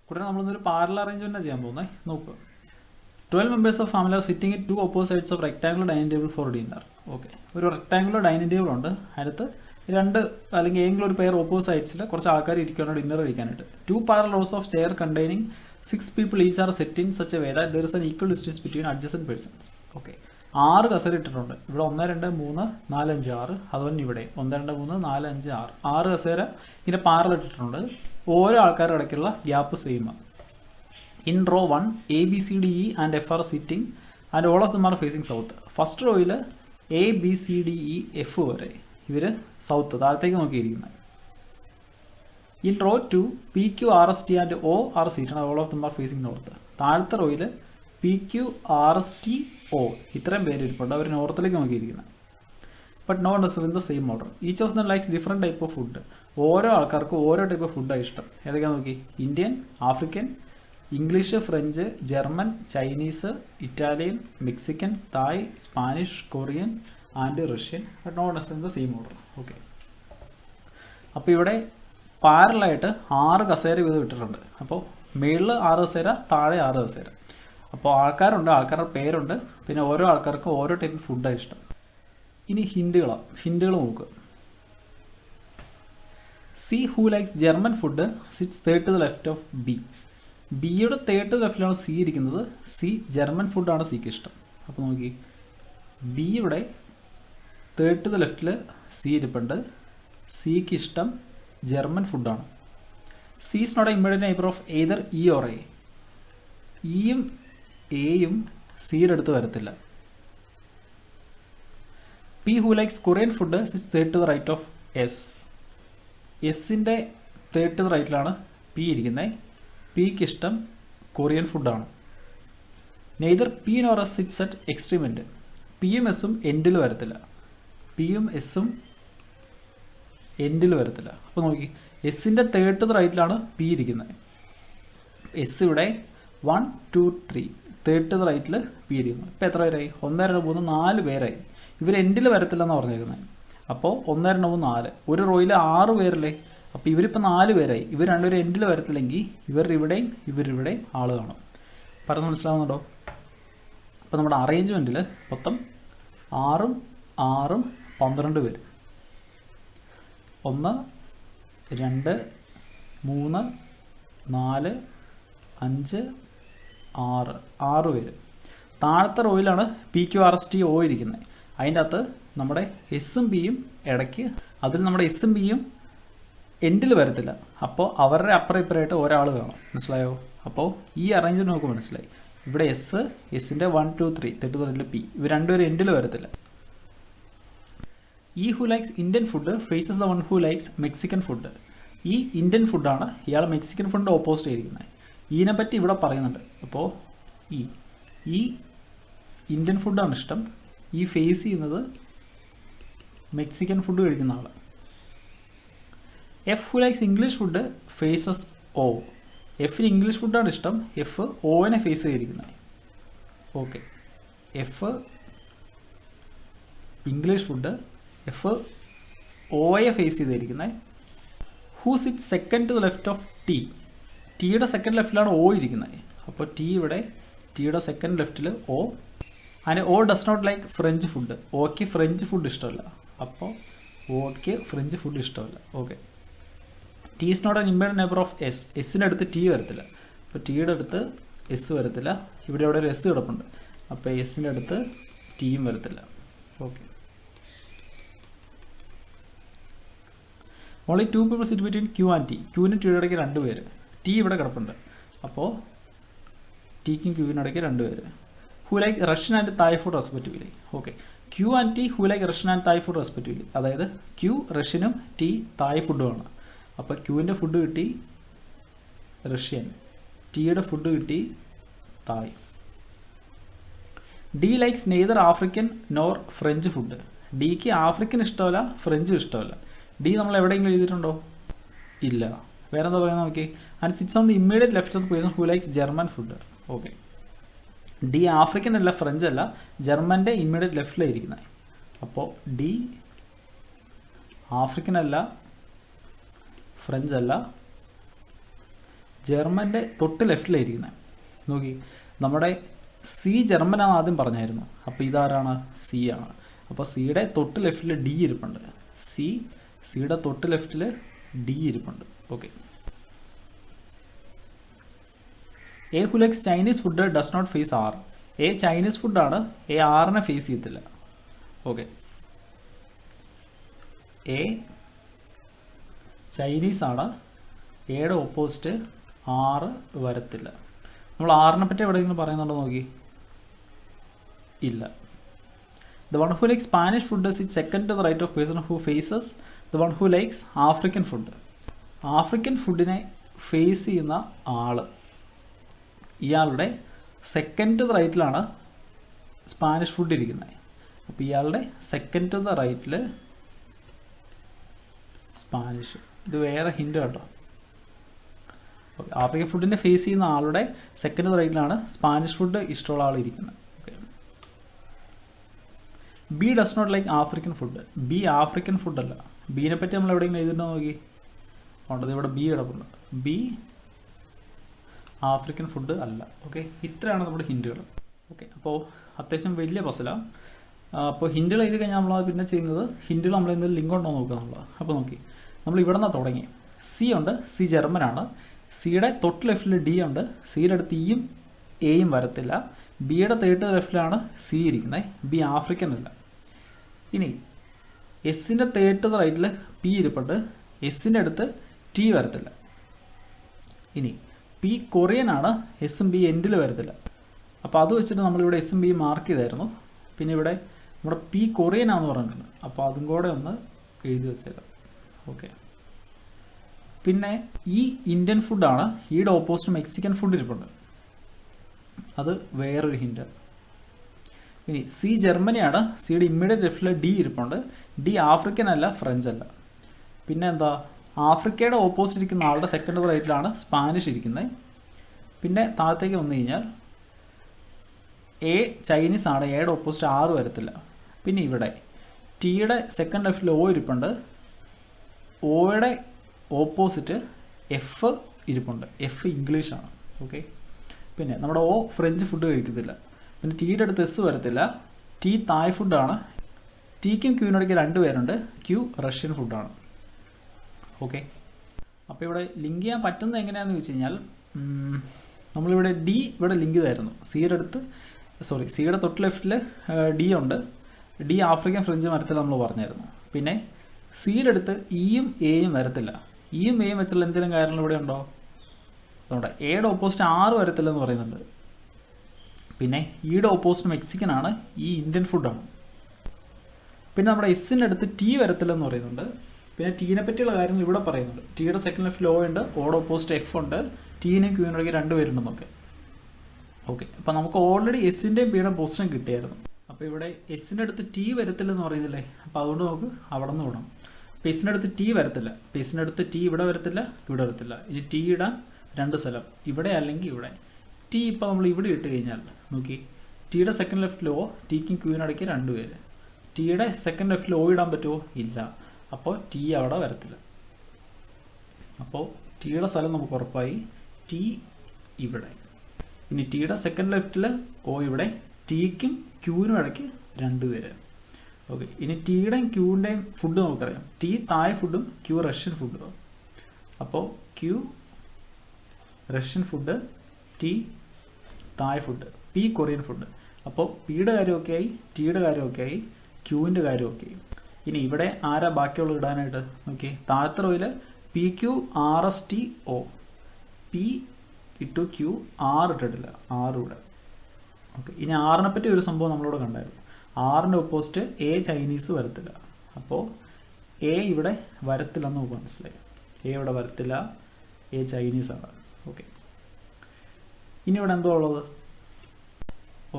കൂടെ നമ്മളൊന്നൊരു പാരലൽ അറേഞ്ച്മെൻറ്റാണ് ചെയ്യാൻ പോകുന്നത്. നോക്കുക. 12 members of family are sitting at two opposite sides of rectangular dining table for dinner. Okay, ഒരു rectangular dining table ഉണ്ട്. അതിനകത്ത് രണ്ട് അല്ലെങ്കിൽ ഏതെങ്കിലും ഒരു പെയർ ഓപ്പോസിറ്റ് സൈഡ്സിൽ കുറച്ച് ആൾക്കാർ ഇരിക്കുകയാണ് ഡിന്നർ കഴിക്കാനായിട്ട്. 2 parallel rows of chair containing 6 people each are set in such a way that there is an equal distance between adjacent persons. Okay, 6 കസേര ഇട്ടിട്ടുണ്ട്. ഇവിടെ 1 2 3 4 5 6. അതുപോലെ ഇവിടെ 1 2 3 4 5 6 6 കസേര ഇങ്ങനെ പാരലൽ ഇട്ടിട്ടുണ്ട്. ഓരോ ആൾക്കാരുടെ ഇടയ്ക്കുള്ള gap same. In row 1, A, B, C, D, E and F are sitting and all of them are facing south. First റോയിൽ A, B, C, D, E, F വരെ ഇവർ സൗത്ത് താഴത്തേക്ക് നോക്കിയിരിക്കുന്നത്. In row 2, P, Q, R, S, T and O are seated and all of them are facing north. താഴത്തെ റോയിൽ P, Q, R, S, T, O ഇത്രയും പേര് ഇരിപ്പുണ്ട്. അവർ നോർത്തിലേക്ക് നോക്കിയിരിക്കുന്നത്. But not necessary in the same order. Each of them likes different type of food. ഓരോ ആൾക്കാർക്കും ഓരോ ടൈപ്പ് ഓഫ് ഫുഡാണ് ഇഷ്ടം. ഏതൊക്കെയാണ് നോക്കി? Indian, African, English, French, German, Chinese, Italian, Mexican, Thai, Spanish, Korean and Russian. But not necessary in the same order. Okay, അപ്പോൾ ഇവിടെ പാരലായിട്ട് 6 കസേര വീതം ഇട്ടിട്ടുണ്ട്. അപ്പോൾ മുകളിൽ 6 കസേര, താഴെ 6 കസേര. അപ്പോൾ ആൾക്കാരുണ്ട്, ആൾക്കാരുടെ പേരുണ്ട്, പിന്നെ ഓരോ ആൾക്കാർക്കും ഓരോ ടൈപ്പ് ഫുഡാണ് ഇഷ്ടം. ഇനി ഹിൻഡുകൾ നോക്കുക. C who likes German food sits third to the left of B. ബിയുടെ തേർഡ് ടു ദ ലെഫ്റ്റിലാണ് സി ഇരിക്കുന്നത്. സി ജർമ്മൻ ഫുഡാണ് സിക്ക് ഇഷ്ടം. അപ്പോൾ നോക്കി, ബിയുടെ തേർഡ് ടു ദ ലെഫ്റ്റിൽ സി ഇരിപ്പുണ്ട്. സിക്ക് ഇഷ്ടം ജർമ്മൻ ഫുഡാണ്. C is not a immediate neighbour of either E or A. ഇയും എയും സിയുടെ അടുത്ത് വരത്തില്ല. P who likes Korean food sits third to the right of S. എസിൻ്റെ തേർഡ് ടു ദ റൈറ്റിലാണ് പി ഇരിക്കുന്നത്. പിക്ക് ഇഷ്ടം കൊറിയൻ ഫുഡാണ്. Neither P nor S sits at extreme end. പിയും എസും എൻഡിൽ വരത്തില്ല. പിയും എസും എൻഡിൽ വരത്തില്ല. അപ്പോൾ നോക്കി, എസിൻ്റെ തേർഡ് ടു ദ റൈറ്റിലാണ് പി ഇരിക്കുന്നത്. എസ് ഇവിടെ 1 2 3 തേർഡ് ടു ദ റൈറ്റിൽ പി ഇരിക്കുന്നു. ഇപ്പോൾ എത്ര പേരായി? 1 2 3 4 പേരായി. ഇവർ എൻഡിൽ വരത്തില്ലെന്നാണ് പറഞ്ഞേക്കുന്നത്. അപ്പോൾ 1 2 3 4 ഒരു റോയിൽ 6 പേരല്ലേ. അപ്പോൾ ഇവരിപ്പോൾ 4 പേരായി. ഇവർ രണ്ടുപേരും എൻഡിൽ വരത്തില്ലെങ്കിൽ ഇവരിവിടെയും ഇവരിവിടെയും ആൾ കാണും. പറഞ്ഞ് മനസ്സിലാവുന്നുണ്ടോ? അപ്പോൾ നമ്മുടെ അറേഞ്ച്മെൻറ്റിൽ മൊത്തം 6 6 12 പേര്. 1 2 3 4 5 6 6 പേര്. താഴത്തെ റോയിലാണ് P Q R S T O ഇരിക്കുന്നത്. അതിൻ്റെ അകത്ത് നമ്മുടെ എസും ബിയും ഇടയ്ക്ക്, അതിൽ നമ്മുടെ എസും ബിയും എൻഡിൽ വരത്തില്ല. അപ്പോൾ അവരുടെ അപ്പുറം ഇപ്പുറമായിട്ട് ഒരാൾ കാണും. മനസ്സിലായോ? അപ്പോൾ ഈ അറേഞ്ച്മെൻറ്റ് നമുക്ക് മനസ്സിലായി. ഇവിടെ എസിൻ്റെ 1 2 3 തെറ്റ് തൊഴിൽ പി, ഇവർ രണ്ടുപേരും എൻഡിൽ വരത്തില്ല. E who likes Indian food faces the one who likes Mexican food. E Indian ഫുഡാണ് ഇയാൾ മെക്സിക്കൻ ഫുഡിൻ്റെ ഓപ്പോസിറ്റ് ആയിരിക്കുന്നത്. ഇതിനെപ്പറ്റി ഇവിടെ പറയുന്നുണ്ട്. അപ്പോൾ ഈ ഇന്ത്യൻ ഫുഡാണ് ഇഷ്ടം. ഈ ഫേസ് ചെയ്യുന്നത് മെക്സിക്കൻ ഫുഡ് കഴിക്കുന്ന ആൾ. F who likes English food faces O. എഫിന് ഇംഗ്ലീഷ് ഫുഡാണ് ഇഷ്ടം. എഫ് ഒനെ ഫേസ് ചെയ്തിരിക്കുന്നത്. Okay, F English food, F ഒയെ ഫേസ് ചെയ്തിരിക്കുന്നത്. Who sit second to the left of T. ടിയുടെ സെക്കൻഡ് ലെഫ്റ്റിലാണ് ഒ ഇരിക്കുന്നത്. അപ്പോൾ ടി ഇവിടെ, ടിയുടെ സെക്കൻഡ് ലെഫ്റ്റിൽ ഒ. അതിന് O does not like French food. ഓക്ക് ഫ്രഞ്ച് ഫുഡ് ഇഷ്ടമല്ല. അപ്പോൾ ഓക്ക് ഫ്രഞ്ച് ഫുഡ് ഇഷ്ടമല്ല. Okay, T is not an immediate neighbour of S. എസിൻ്റെ അടുത്ത് ടി വരത്തില്ല. അപ്പോൾ ടിയുടെ അടുത്ത് എസ് വരത്തില്ല. ഇവിടെ ഒരു എസ് കിടപ്പുണ്ട്. അപ്പോൾ എസിൻ്റെ അടുത്ത് ടിയും വരത്തില്ല. Okay, only 2 people sit between Q and T. ക്യൂവിനും ടിയുടെ ഇടയ്ക്ക് 2 പേര്. ടി ഇവിടെ കിടപ്പുണ്ട്. അപ്പോൾ ടിക്കും ക്യൂവിനും ഇടയ്ക്ക് 2 പേര്. Who like Russian and Thai food respectively. Okay, Q and T who like Russian and Thai food respectively. അതായത് ക്യൂ റഷ്യനും ടി തായ് ഫുഡുമാണ്. അപ്പോൾ ക്യൂവിൻ്റെ ഫുഡ് കിട്ടി റഷ്യൻ, ടിയുടെ ഫുഡ് കിട്ടി Thai. D likes neither African nor French food. ഡിക്ക് African ഇഷ്ടമല്ല, ഫ്രഞ്ചും ഇഷ്ടമല്ല. ഡി നമ്മൾ എവിടെയെങ്കിലും എഴുതിയിട്ടുണ്ടോ? ഇല്ല. വേറെ എന്താ പറയുന്നത് നോക്കി. And sits on the immediate left of the person who likes German food. Okay, D African അല്ല, ഫ്രഞ്ച് അല്ല, ജർമ്മൻ്റെ ഇമ്മീഡിയറ്റ് ലെഫ്റ്റിലായിരിക്കുന്നത്. അപ്പോൾ ഡി ആഫ്രിക്കൻ അല്ല, ഫ്രഞ്ച് അല്ല, ജർമ്മൻ്റെ തൊട്ട് ലെഫ്റ്റിലായിരിക്കുന്നത്. നോക്കി, നമ്മുടെ സി ജർമ്മനാണ് ആദ്യം പറഞ്ഞായിരുന്നു. അപ്പോൾ ഇതാരാണ്? സി ആണ്. അപ്പോൾ സിയുടെ തൊട്ട് ലെഫ്റ്റിൽ ഡി ഇരിപ്പുണ്ട്. സിയുടെ തൊട്ട് ലെഫ്റ്റിൽ ഡി ഇരിപ്പുണ്ട്. Okay. A who likes Chinese food does not face R. A Chinese ഫുഡാണ്, എ ആറിനെ ഫേസ് ചെയ്യത്തില്ല. ഓക്കെ. എ ചൈനീസ് ആണ്, എയുടെ ഓപ്പോസിറ്റ് ആറ് വരത്തില്ല. നമ്മൾ ആറിനെ പറ്റി എവിടെയെങ്കിലും പറയുന്നുണ്ടോ നോക്കി? ഇല്ല. The one who likes Spanish food is second to the right of person who faces the one who likes African food. African ഫുഡിനെ ഫേസ് ചെയ്യുന്ന ആൾ, ഇയാളുടെ സെക്കൻഡ് ടു ദ റൈറ്റിലാണ് സ്പാനിഷ് ഫുഡ് ഇരിക്കുന്നത്. അപ്പോൾ ഇയാളുടെ സെക്കൻഡ് ടു ദ റൈറ്റിൽ Spanish. ഇത് വേറെ ഹിൻഡ് കേട്ടോ. ഓക്കെ. ആഫ്രിക്കൻ ഫുഡിനെ ഫേസ് ചെയ്യുന്ന ആളുടെ സെക്കൻഡ് ടു ദ റൈറ്റിലാണ് സ്പാനിഷ് ഫുഡ് ഇഷ്ടമുള്ള ആൾ ഇരിക്കുന്നത്. Okay. B does not like African food. B African ഫുഡല്ല. ബീനെ പറ്റി നമ്മൾ എവിടെയെങ്കിലും എഴുതിയിട്ടുണ്ടോ നോക്കി? ഉണ്ടത് ഇവിടെ ബി കിടപ്പുണ്ട്. ബി ആഫ്രിക്കൻ ഫുഡ് അല്ല. ഓക്കെ. ഇത്രയാണ് നമ്മുടെ ഹിൻഡുകൾ. ഓക്കെ. അപ്പോൾ അത്യാവശ്യം വലിയ പസിലാണ്. അപ്പോൾ ഹിൻഡുകൾ എഴുതി കഴിഞ്ഞാൽ നമ്മൾ പിന്നെ ചെയ്യുന്നത്, ഹിൻഡുകൾ നമ്മൾ എന്തെങ്കിലും ലിങ്ക് ഉണ്ടോ നോക്കുക നമ്മൾ. അപ്പോൾ നോക്കി, നമ്മൾ ഇവിടെ നിന്നാണ് തുടങ്ങി. സി ഉണ്ട്, സി ജർമ്മനാണ്. സിയുടെ തൊട്ട് ലെഫ്റ്റിൽ ഡി ഉണ്ട്. സിയുടെ അടുത്ത് ഇയും എയും വരത്തില്ല. ബിയുടെ തേർഡ് ലെഫ്റ്റിലാണ് സി ഇരിക്കുന്നത്. ബി ആഫ്രിക്കൻ അല്ല. ഇനി എസിൻ്റെ തേർഡ് റൈറ്റിൽ പി ഇരിപ്പുണ്ട്. എസിൻ്റെ അടുത്ത് ടി വരത്തില്ല. ഇനി പി കൊറിയൻ ആണ്, എസും ബി എൻഡിൽ വരത്തില്ല. അപ്പോൾ അത് വെച്ചിട്ട് നമ്മളിവിടെ എസും ബി മാർക്ക് ചെയ്തായിരുന്നു. പിന്നെ ഇവിടെ നമ്മുടെ പി കൊറിയനാണെന്ന് പറഞ്ഞിട്ടുണ്ട്. അപ്പോൾ അതും കൂടെ ഒന്ന് എഴുതി വെച്ചേക്കാം. ഓക്കെ. പിന്നെ ഈ ഇന്ത്യൻ ഫുഡാണ്, ഈയുടെ ഓപ്പോസിറ്റ് മെക്സിക്കൻ ഫുഡ് ഇരിപ്പുണ്ട്. അത് വേറൊരു ഹിൻഡ്. ഇനി സി ജർമ്മനിയാണ്. സിയുടെ ഇമ്മീഡിയറ്റ് ലെഫ്റ്റിൽ ഡി ഇരിപ്പുണ്ട്. ഡി ആഫ്രിക്കൻ അല്ല, ഫ്രഞ്ച് അല്ല. പിന്നെ എന്താ, ആഫ്രിക്കയുടെ ഓപ്പോസിറ്റ് ഇരിക്കുന്ന ആളുടെ സെക്കൻഡ് റൈറ്റിലാണ് സ്പാനിഷ് ഇരിക്കുന്നത്. പിന്നെ താഴത്തേക്ക് വന്നു കഴിഞ്ഞാൽ എ ചൈനീസ് ആണ്, എയുടെ ഓപ്പോസിറ്റ് ആറ് വരത്തില്ല. പിന്നെ ഇവിടെ ടിയുടെ സെക്കൻഡ് ലെഫ്റ്റിൽ ഒ ഇരിപ്പുണ്ട്. ഒയുടെ ഓപ്പോസിറ്റ് എഫ് ഇരിപ്പുണ്ട്. എഫ് ഇംഗ്ലീഷാണ്. ഓക്കെ. പിന്നെ നമ്മുടെ ഒ ഫ്രഞ്ച് ഫുഡ് കഴിക്കത്തില്ല. പിന്നെ ടിയുടെ അടുത്ത് എസ് വരത്തില്ല. ടി തായ് ഫുഡാണ്. ടിക്കും ക്യൂവിനിടയ്ക്ക് 2 പേരുണ്ട്. ക്യൂ റഷ്യൻ ഫുഡാണ്. ഓക്കെ. അപ്പോൾ ഇവിടെ ലിങ്ക് ചെയ്യാൻ പറ്റുന്നത് എങ്ങനെയാണെന്ന് വെച്ച് കഴിഞ്ഞാൽ, നമ്മളിവിടെ ഡി ഇവിടെ ലിങ്ക് ചെയ്തായിരുന്നു. സിയുടെ തൊട്ട് ലെഫ്റ്റിൽ ഡി ഉണ്ട്. ഡി ആഫ്രിക്കൻ ഫ്രഞ്ച് വരത്തില്ല നമ്മൾ പറഞ്ഞായിരുന്നു. പിന്നെ സിയുടെ അടുത്ത് ഇയും എയും വരത്തില്ല. ഇയും എയും വെച്ചുള്ള എന്തെങ്കിലും കാര്യങ്ങൾ ഇവിടെ ഉണ്ടോ? അതുകൊണ്ട് എയുടെ ഓപ്പോസിറ്റ് 6 വരത്തില്ല എന്ന് പറയുന്നുണ്ട്. പിന്നെ ഈയുടെ ഓപ്പോസിറ്റ് മെക്സിക്കൻ ആണ്, ഈ ഇന്ത്യൻ ഫുഡാണ്. പിന്നെ നമ്മുടെ എസിൻ്റെ അടുത്ത് ടി വരത്തില്ലെന്ന് പറയുന്നുണ്ട്. പിന്നെ ടീനെ പറ്റിയുള്ള കാര്യങ്ങൾ ഇവിടെ പറയുന്നുണ്ട്. ടിയുടെ സെക്കൻഡ് ലെഫ്റ്റിൽ ഒ ഉണ്ട്, ഓയുടെ ഓപ്പോസിറ്റ് എഫ് ഉണ്ട്, ടീനെയും ക്യൂവിനിടയ്ക്ക് 2 പേരുണ്ടെന്നൊക്കെ. ഓക്കെ. അപ്പോൾ നമുക്ക് ഓൾറെഡി എസിൻ്റെയും ബിയുടെയും പൊസിഷൻ കിട്ടിയായിരുന്നു. അപ്പോൾ ഇവിടെ എസിൻ്റെ അടുത്ത് ടി വരത്തില്ലെന്ന് പറയുന്നില്ലേ? അപ്പോൾ അതുകൊണ്ട് നമുക്ക് അവിടെ നിന്ന് വിടാം. അപ്പോൾ എസിൻ്റെ അടുത്ത് ടി വരത്തില്ല. അപ്പോൾ എസിൻ്റെ അടുത്ത് ടി ഇവിടെ വരത്തില്ല, ഇവിടെ വരത്തില്ല. ഇനി ടി ഇടാൻ 2 സ്ഥലം, ഇവിടെ അല്ലെങ്കിൽ ഇവിടെ. ടി ഇപ്പോൾ നമ്മൾ ഇവിടെ ഇട്ട് കഴിഞ്ഞാൽ നോക്കി, ടിയുടെ സെക്കൻഡ് ലെഫ്റ്റിൽ ഒ, ടിക്കും ക്യൂവിനിടയ്ക്ക് 2 പേര്. ടിയുടെ സെക്കൻഡ് ലെഫ്റ്റിൽ ഒ ഇടാൻ പറ്റുമോ? ഇല്ല. അപ്പോൾ ടി അവിടെ വരത്തില്ല. അപ്പോൾ ടിയുടെ സ്ഥലം നമുക്ക് ഉറപ്പായി. ടി ഇവിടെ. ഇനി ടിയുടെ സെക്കൻഡ് ലെഫ്റ്റിൽ ഒ ഇവിടെ, ടിക്കും ക്യൂവിനും ഇടയ്ക്ക് 2 പേര്. ഓക്കെ. ഇനി ടിയുടെയും ക്യൂവിൻ്റെയും ഫുഡ് നമുക്കറിയാം. ടി തായ് ഫുഡും ക്യൂ റഷ്യൻ ഫുഡും. അപ്പോൾ Q Russian food, T Thai food, P Korean food. അപ്പോൾ പിയുടെ കാര്യമൊക്കെ ആയി, ടിയുടെ കാര്യമൊക്കെ ആയി, ക്യൂവിൻ്റെ കാര്യമൊക്കെ ആയി. ഇനി ഇവിടെ ആരാ ബാക്കിയുള്ള ഇടാനായിട്ട് നോക്കി? താഴത്തെ റോയിൽ P Q R S T O. P ഇട്ടു, ക്യൂ, ആർ ഇട്ടിട്ടില്ല, 6 ഇവിടെ. ഓക്കെ. ഇനി ആറിനെ പറ്റി ഒരു സംഭവം നമ്മളിവിടെ കണ്ടായിരുന്നു. ആറിൻ്റെ ഓപ്പോസിറ്റ് എ ചൈനീസ് വരത്തില്ല. അപ്പോൾ എ ഇവിടെ വരത്തില്ലെന്ന് നമുക്ക് മനസ്സിലായി. എ ഇവിടെ വരത്തില്ല, എ ചൈനീസാണ്. ഓക്കെ. ഇനി ഇവിടെ എന്തോ ഉള്ളത്?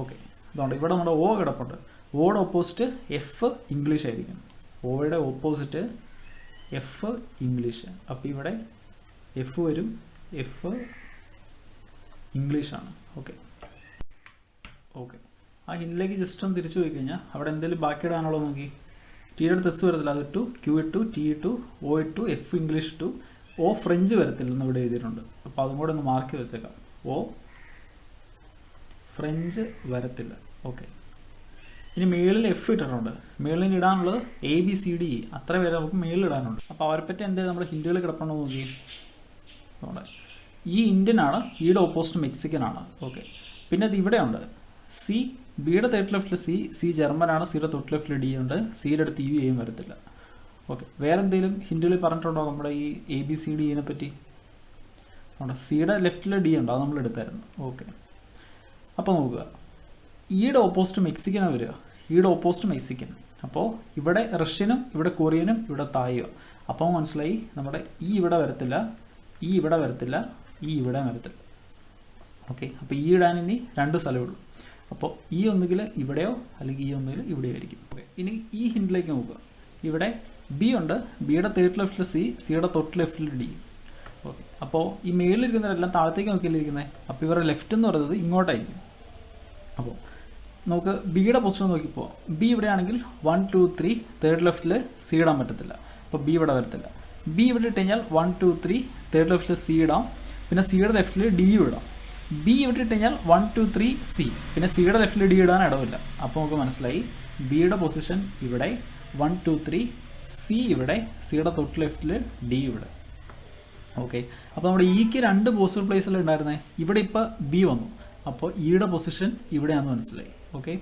ഓക്കെ. അതുകൊണ്ട് ഇവിടെ നമ്മുടെ ഒ കിടപ്പുണ്ട്. ഒയുടെ ഓപ്പോസിറ്റ് എഫ് ഇംഗ്ലീഷ് ആയിരിക്കും. ഒയുടെ ഓപ്പോസിറ്റ് എഫ് ഇംഗ്ലീഷ്. അപ്പോൾ ഇവിടെ എഫ് വരും, എഫ് ഇംഗ്ലീഷാണ്. ഓക്കെ. ഓക്കെ. ആ ഹിന്നിലേക്ക് ജസ്റ്റ് ഒന്ന് തിരിച്ചു പോയി കഴിഞ്ഞാൽ അവിടെ എന്തെങ്കിലും ബാക്കി ഇടാനുള്ളത് നോക്കി. ടിയുടെ അടുത്ത് എസ് വരത്തില്ല, അത് ഇട്ടു, ക്യൂ ഇട്ടു, ടി ഇട്ടു, ഒ ഇട്ടു, എഫ് ഇംഗ്ലീഷ് ഇട്ടു, ഓ ഫ്രഞ്ച് വരത്തില്ലെന്ന് ഇവിടെ എഴുതിയിട്ടുണ്ട്. അപ്പോൾ അതും കൂടെ ഒന്ന് മാർക്ക് ചെയ്ത് വെച്ചേക്കാം. ഓ ഫ്രഞ്ച് വരത്തില്ല. ഓക്കെ. ഇനി മേളിൽ എഫ് ഇട്ടിട്ടുണ്ട്. മേളിൽ ഇടാനുള്ളത് ABCDE അത്ര പേര് നമുക്ക് മേളിൽ ഇടാനുണ്ട്. അപ്പോൾ അവരെ പറ്റി എന്തെങ്കിലും നമ്മുടെ ഹിന്ദികൾ കിടപ്പുണ്ടോ നോക്കി. ഈ ഇന്ത്യൻ ആണ്, ഈയുടെ ഓപ്പോസിറ്റ് മെക്സിക്കൻ ആണ്. ഓക്കെ. പിന്നെ അത് ഇവിടെ ഉണ്ട്. സി, ബിയുടെ തേർഡ് ലെഫ്റ്റിൽ സി ജർമ്മൻ ആണ്, സിയുടെ തൊട്ട് ലെഫ്റ്റിൽ ഡി ഉണ്ട്, സിയുടെ അടുത്ത് എയും വരത്തില്ല. ഓക്കെ. വേറെ എന്തെങ്കിലും ഹിന്ദികളിൽ പറഞ്ഞിട്ടുണ്ടോ നമ്മുടെ ഈ ABCDE പറ്റി? സിയുടെ ലെഫ്റ്റിൽ ഡി ഉണ്ട്, അത് നമ്മൾ എടുത്തായിരുന്നു. ഓക്കെ. അപ്പോൾ നോക്കുക, ഈയുടെ ഓപ്പോസിറ്റ് മെക്സിക്കനാണ് വരിക. ഈയുടെ ഓപ്പോസിറ്റ് മെക്സിക്കൻ. അപ്പോൾ ഇവിടെ റഷ്യനും ഇവിടെ കൊറിയനും ഇവിടെ തായ്യോ. അപ്പോൾ മനസ്സിലായി നമ്മുടെ ഈ ഇവിടെ വരത്തില്ല, ഈ ഇവിടെ വരത്തില്ല, ഈ ഇവിടെ വരത്തില്ല. ഓക്കെ. അപ്പോൾ ഈ ഇടാൻ ഇനി 2 സ്ഥലമേ ഉള്ളൂ. അപ്പോൾ ഈ ഒന്നുകിൽ ഇവിടെയോ അല്ലെങ്കിൽ ഈ ഒന്നുകിൽ ഇവിടെയോ ആയിരിക്കും. ഓക്കെ. ഇനി ഈ ഹിന്റിലേക്ക് നോക്കുക. ഇവിടെ ബി ഉണ്ട്, ബിയുടെ തേർഡ് ലെഫ്റ്റിൽ സിയുടെ തൊട്ട് ലെഫ്റ്റിൽ ഡി. ഓക്കെ. അപ്പോൾ ഈ മേളിലിരിക്കുന്നവരെല്ലാം താഴത്തേക്ക് നോക്കിയിട്ടിരിക്കുന്നത്. അപ്പോൾ ഇവരുടെ ലെഫ്റ്റ് എന്ന് പറയുന്നത് ഇങ്ങോട്ടായിരിക്കും. അപ്പോൾ നമുക്ക് ബിയുടെ പൊസിഷൻ നോക്കിപ്പോൾ ബി ഇവിടെ ആണെങ്കിൽ 1 2 3 തേർഡ് ലെഫ്റ്റിൽ സി ഇടാൻ പറ്റത്തില്ല. അപ്പോൾ ബി ഇവിടെ വരത്തില്ല. ബി ഇവിടെ ഇട്ട് കഴിഞ്ഞാൽ 1 2 3 തേർഡ് ലെഫ്റ്റിൽ സി ഇടാം, പിന്നെ സിയുടെ ലെഫ്റ്റിൽ ഡിയും ഇടാം. ബി ഇവിടെ ഇട്ട് കഴിഞ്ഞാൽ 1 2 3 സി, പിന്നെ സിയുടെ ലെഫ്റ്റിൽ ഡി ഇടാൻ ഇടവില്ല. അപ്പോൾ നമുക്ക് മനസ്സിലായി ബിയുടെ പൊസിഷൻ ഇവിടെ, 1 2 3 സി ഇവിടെ, സിയുടെ തൊട്ട് ലെഫ്റ്റിൽ ഡി ഇവിടെ. ഓക്കെ. അപ്പോൾ നമ്മുടെ ഇക്ക് 2 പോസിബിൾ പ്ലേസിൽ ഉണ്ടായിരുന്നേ. ഇവിടെ ഇപ്പോൾ ബി വന്നു, അപ്പോൾ ഈയുടെ പൊസിഷൻ ഇവിടെയാണെന്ന് മനസ്സിലായി. ഓക്കെ.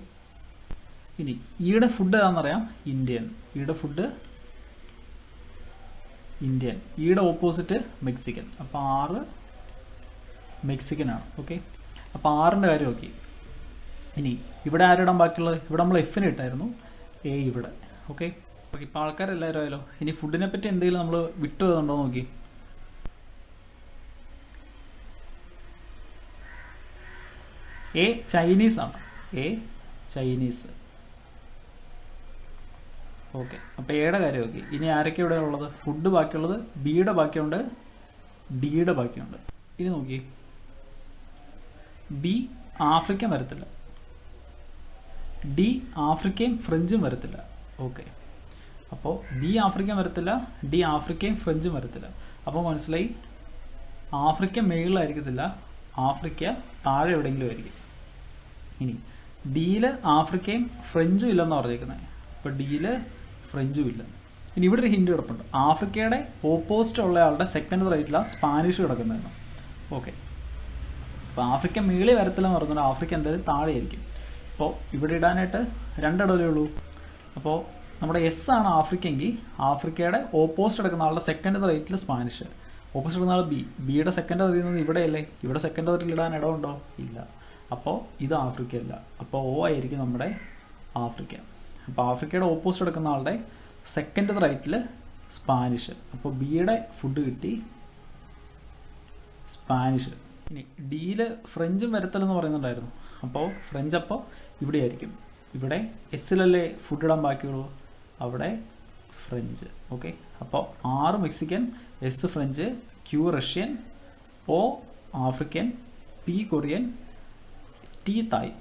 ഇനി ഈയുടെ ഫുഡ് ഏതാണെന്നറിയാം, ഇന്ത്യൻ. ഈയുടെ ഫുഡ് ഇന്ത്യൻ. ഈയുടെ ഓപ്പോസിറ്റ് മെക്സിക്കൻ. അപ്പോൾ 6 മെക്സിക്കൻ ആണ്. ഓക്കെ. അപ്പോൾ 6ൻ്റെ കാര്യം നോക്കി. ഇനി ഇവിടെ ആരിടാൻ ബാക്കിയുള്ളത്? ഇവിടെ നമ്മൾ എഫിന് ഇട്ടായിരുന്നു, എ ഇവിടെ. ഓക്കെ. ഓക്കെ. ഇപ്പോൾ ആൾക്കാരെല്ലാവരും ആയാലോ. ഇനി ഫുഡിനെ പറ്റി എന്തെങ്കിലും നമ്മൾ വിട്ടു പോയതുണ്ടോ നോക്കി. എ ചൈനീസ് ആണ്. A Chinese. ഓക്കെ. അപ്പോൾ എയുടെ കാര്യം നോക്കി. ഇനി ആരൊക്കെ ഇവിടെ ഉള്ളത്? ഫുഡ് ബാക്കിയുള്ളത് ബിയുടെ ബാക്കിയുണ്ട്, ഡിയുടെ ബാക്കിയുണ്ട്. ഇനി നോക്കി, ബി ആഫ്രിക്കൻ വരത്തില്ല, ഡി ആഫ്രിക്കയും ഫ്രഞ്ചും വരത്തില്ല. ഓക്കെ. അപ്പോൾ ബി ആഫ്രിക്കൻ വരത്തില്ല, ഡി ഫ്രഞ്ചും ഫ്രഞ്ചും വരത്തില്ല. അപ്പോൾ മനസ്സിലായി ആഫ്രിക്ക മേളിലായിരിക്കത്തില്ല, ആഫ്രിക്ക താഴെ എവിടെയെങ്കിലും ആയിരിക്കും. ഇനി ഡിയിൽ ആഫ്രിക്കയും ഫ്രഞ്ചും ഇല്ലെന്ന് പറഞ്ഞേക്കുന്നത്. അപ്പോൾ ഡിയിൽ ഫ്രഞ്ചും ഇല്ല. ഇനി ഇവിടെ ഒരു ഹിന്റ് കിടപ്പുണ്ട്. ആഫ്രിക്കയുടെ ഓപ്പോസിറ്റ് ഉള്ള ആളുടെ സെക്കൻഡ് റൈറ്റിലാണ് സ്പാനിഷ് കിടക്കുന്നതെന്ന്. ഓക്കെ. അപ്പോൾ ആഫ്രിക്ക മേളിൽ വരത്തില്ലെന്ന് പറഞ്ഞാൽ ആഫ്രിക്ക എന്തായാലും താഴെ ആയിരിക്കും. അപ്പോൾ ഇവിടെ ഇടാനായിട്ട് 2 ഇടവലേ ഉള്ളൂ. അപ്പോൾ നമ്മുടെ എസ് ആണ് ആഫ്രിക്കെങ്കിൽ ആഫ്രിക്കയുടെ ഓപ്പോസിറ്റ് എടുക്കുന്ന ആളുടെ സെക്കൻഡ് റൈറ്റിൽ സ്പാനിഷ്, ഓപ്പോസിറ്റ് എടുക്കുന്ന ആൾ ബിയുടെ സെക്കൻഡ് അറിയുന്നത് ഇവിടെയല്ലേ. ഇവിടെ സെക്കൻഡ് റൈറ്റിൽ ഇടാൻ ഇടമുണ്ടോ? ഇല്ല. അപ്പോൾ ഇത് ആഫ്രിക്ക അല്ല. അപ്പോൾ ഓ ആയിരിക്കും നമ്മുടെ ആഫ്രിക്ക. അപ്പോൾ ആഫ്രിക്കയുടെ ഓപ്പോസിറ്റ് എടുക്കുന്ന ആളുടെ സെക്കൻഡ് റൈറ്റിൽ സ്പാനിഷ്. അപ്പോൾ ബിയുടെ ഫുഡ് കിട്ടി സ്പാനിഷ്. ഇനി ഡിയിൽ ഫ്രഞ്ചും വരത്തലെന്ന് പറയുന്നുണ്ടായിരുന്നു. അപ്പോൾ ഫ്രഞ്ച് അപ്പോൾ ഇവിടെ ആയിരിക്കും. ഇവിടെ എസ്സിലല്ലേ ഫുഡ് ഇടാൻ ബാക്കിയുള്ളൂ, അവിടെ ഫ്രഞ്ച്. ഓക്കെ. അപ്പോൾ 6 Mexican, S French, Q Russian, O African, P Korean, T Thai.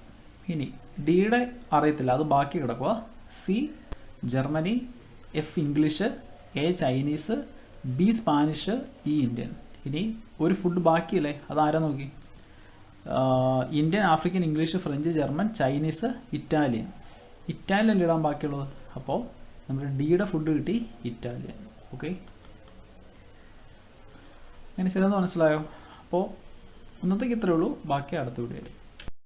ഇനി ഡിയുടെ അറിയത്തില്ല, അത് ബാക്കി കിടക്കുക. C Germany, F English, A Chinese, B Spanish, E Indian. ഇനി ഒരു ഫുഡ് ബാക്കിയല്ലേ, അതാരാ നോക്കി. Indian, African, English, French, German, Chinese, Italian. Italian ഇടാൻ ബാക്കിയുള്ളത്. അപ്പോൾ നമ്മുടെ ഡിയുടെ ഫുഡ് കിട്ടി ഇറ്റാലിയൻ. ഓക്കെ. അങ്ങനെ ചെയ്തെന്ന് മനസ്സിലായോ? അപ്പോൾ ഇന്നത്തേക്ക് ഇത്രയേ ഉള്ളൂ. ബാക്കി അടുത്ത വീഡിയോയിൽ.